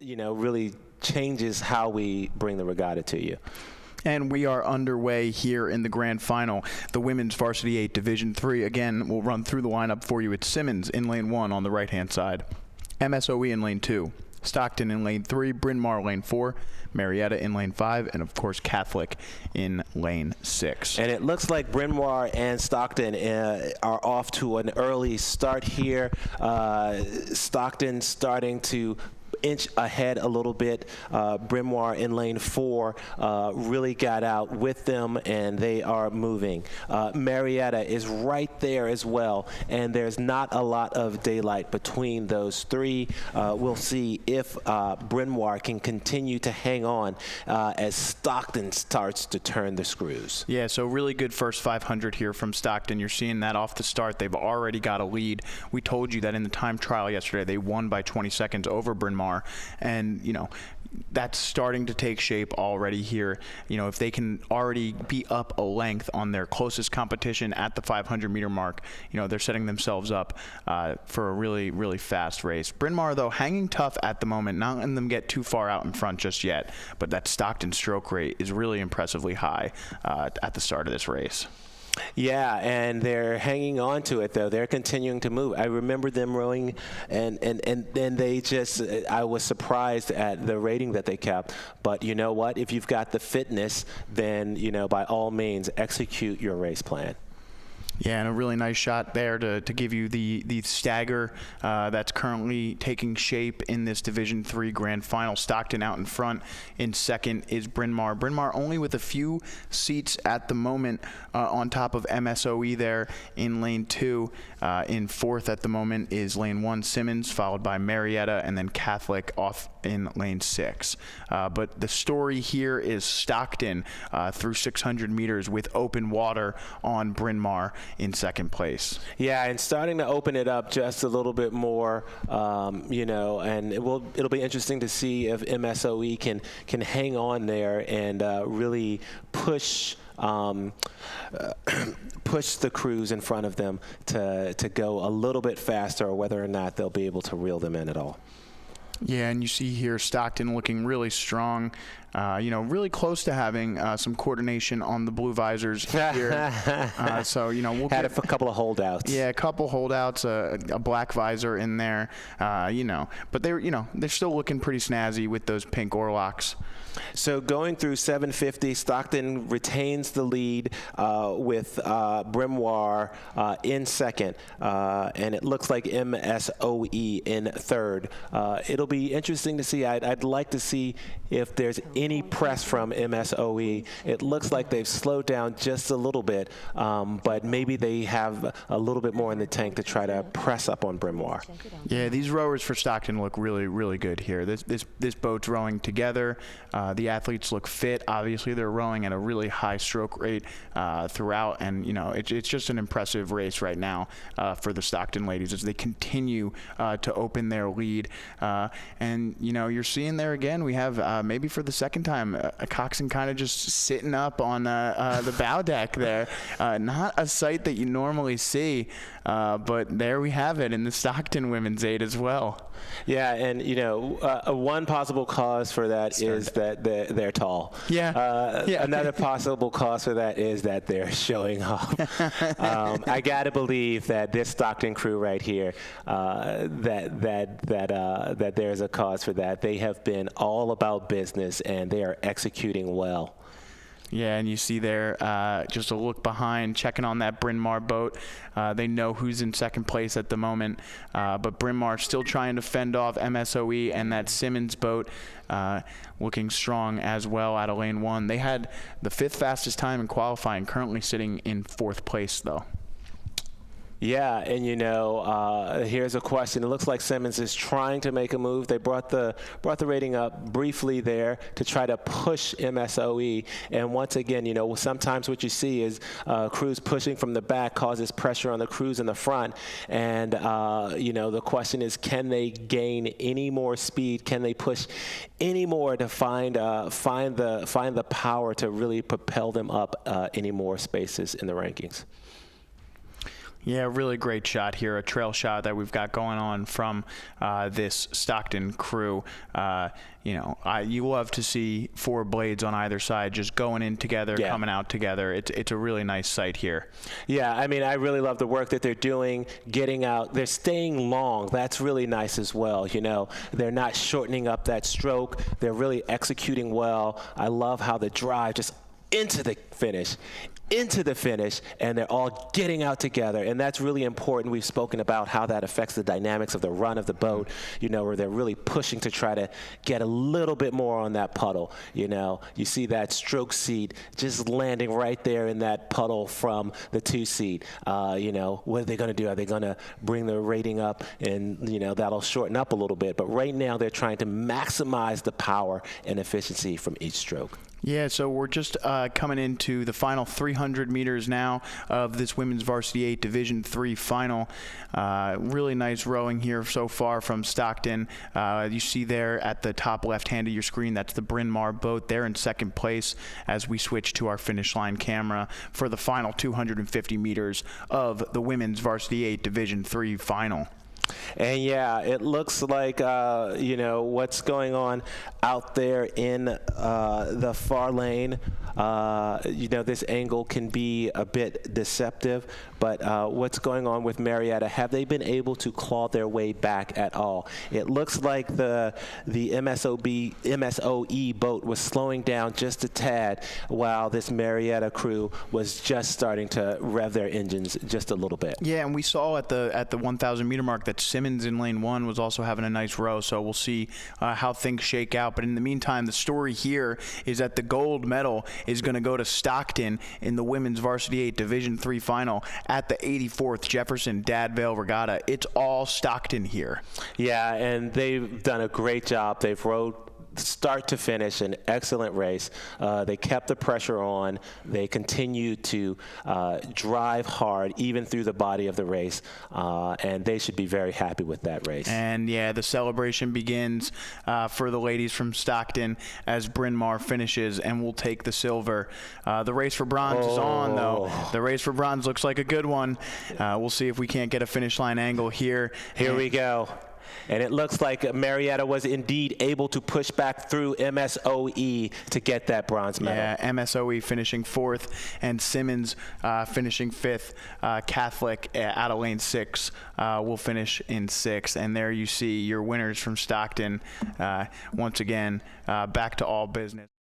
really changes how we bring the regatta to you. And we are underway here in the grand final, the women's varsity 8 division 3. Again, we'll run through the lineup for you. It's Simmons in lane 1 on the right hand side, MSOE in lane 2, Stockton in lane 3, Bryn Mawr lane 4, Marietta in lane 5, and of course Catholic in lane 6. And it looks like Bryn Mawr and Stockton are off to an early start here. Stockton starting to inch ahead a little bit. Bryn Mawr in lane 4 really got out with them, and they are moving. Marietta is right there as well, and there's not a lot of daylight between those three. We'll see if Bryn Mawr can continue to hang on as Stockton starts to turn the screws. Yeah, so really good first 500 here from Stockton. You're seeing that off the start. They've already got a lead. We told you that in the time trial yesterday, they won by 20 seconds over Bryn Mawr. And, that's starting to take shape already here. If they can already be up a length on their closest competition at the 500-meter mark, they're setting themselves up for a really, really fast race. Bryn Mawr, though, hanging tough at the moment, not letting them get too far out in front just yet, but that Stockton stroke rate is really impressively high at the start of this race. Yeah, and they're hanging on to it, though. They're continuing to move. I remember them rowing, and then they just, I was surprised at the rating that they kept. But you know what? If you've got the fitness, then, by all means, execute your race plan. Yeah, and a really nice shot there to give you the stagger that's currently taking shape in this Division III Grand Final. Stockton out in front. In second is Bryn Mawr. Bryn Mawr only with a few seats at the moment on top of MSOE there in lane 2. In fourth at the moment is lane 1, Simmons, followed by Marietta, and then Catholic off in lane 6. But the story here is Stockton through 600 meters with open water on Bryn Mawr in second place. Yeah, and starting to open it up just a little bit more, and it'll be interesting to see if MSOE can hang on there and really push the crews in front of them to go a little bit faster, or whether or not they'll be able to reel them in at all. Yeah, and you see here Stockton looking really strong, really close to having some coordination on the blue visors here. So, we'll had a couple of holdouts. Yeah, a couple holdouts, a black visor in there, but they're still looking pretty snazzy with those pink Orlocks. So going through 750, Stockton retains the lead with Bryn Mawr in second, and it looks like MSOE in third. It'll be interesting to see. I'd like to see if there's any press from MSOE. It looks like they've slowed down just a little bit, but maybe they have a little bit more in the tank to try to press up on Bryn Mawr. Yeah, these rowers for Stockton look really, really good here. This boat's rowing together. The athletes look fit. Obviously, they're rowing at a really high stroke rate throughout, and it's just an impressive race right now for the Stockton ladies as they continue to open their lead. And you're seeing there again. We have maybe for the second time a coxswain kind of just sitting up on the bow deck there. Not a sight that you normally see, but there we have it in the Stockton women's 8 as well. Yeah, and one possible cause for that is that they're tall. Yeah. Another possible cause for that is that they're showing off. I gotta believe that this Stockton crew right here, that there's a cause for that. They have been all about business, and they are executing well. Yeah, and you see there just a look behind, checking on that Bryn Mawr boat. They know who's in second place at the moment, but Bryn Mawr still trying to fend off MSOE, and that Simmons boat looking strong as well out of lane 1. They had the 5th fastest time in qualifying, currently sitting in 4th place, though. Yeah, and here's a question. It looks like Simmons is trying to make a move. They brought the rating up briefly there to try to push MSOE. And once again, sometimes what you see is crews pushing from the back causes pressure on the crews in the front. And the question is, can they gain any more speed? Can they push any more to find the power to really propel them up any more spaces in the rankings? Yeah, really great shot here, a trail shot that we've got going on from this Stockton crew. You love to see 4 blades on either side just going in together, coming out together. It's a really nice sight here. Yeah, I mean, I really love the work that they're doing, getting out. They're staying long. That's really nice as well. They're not shortening up that stroke. They're really executing well. I love how the drive just into the finish, and they're all getting out together, and that's really important. We've spoken about how that affects the dynamics of the run of the boat, where they're really pushing to try to get a little bit more on that puddle. You see that stroke seat just landing right there in that puddle from the 2 seat. What are they going to do? Are they going to bring the rating up, and that'll shorten up a little bit? But right now they're trying to maximize the power and efficiency from each stroke. Yeah, so we're just coming into the final 300 meters now of this Women's Varsity 8 Division III final. Really nice rowing here so far from Stockton. You see there at the top left-hand of your screen, that's the Bryn Mawr boat. They're in second place as we switch to our finish line camera for the final 250 meters of the Women's Varsity 8 Division III final. And yeah, it looks like, what's going on out there in the far lane. This angle can be a bit deceptive, but what's going on with Marietta? Have they been able to claw their way back at all? It looks like the MSOE boat was slowing down just a tad while this Marietta crew was just starting to rev their engines just a little bit. Yeah, and we saw at the 1,000 meter mark that Simmons in lane 1 was also having a nice row, so we'll see how things shake out. But in the meantime, the story here is that the gold medal is going to go to Stockton in the Women's Varsity 8 Division III final at the 84th Jefferson Vail Regatta. It's all Stockton here. Yeah, and they've done a great job. They've rowed start to finish an excellent race. They kept the pressure on. They continued to drive hard even through the body of the race, and they should be very happy with that race. And yeah, the celebration begins for the ladies from Stockton as Bryn Mawr finishes and will take the silver. The race for bronze is on, though. The race for bronze looks like a good one. We'll see if we can't get a finish line angle here. Here we go. And it looks like Marietta was indeed able to push back through MSOE to get that bronze medal. Yeah, MSOE finishing 4th and Simmons finishing 5th. Catholic out of lane 6 will finish in 6th. And there you see your winners from Stockton. Once again, back to all business.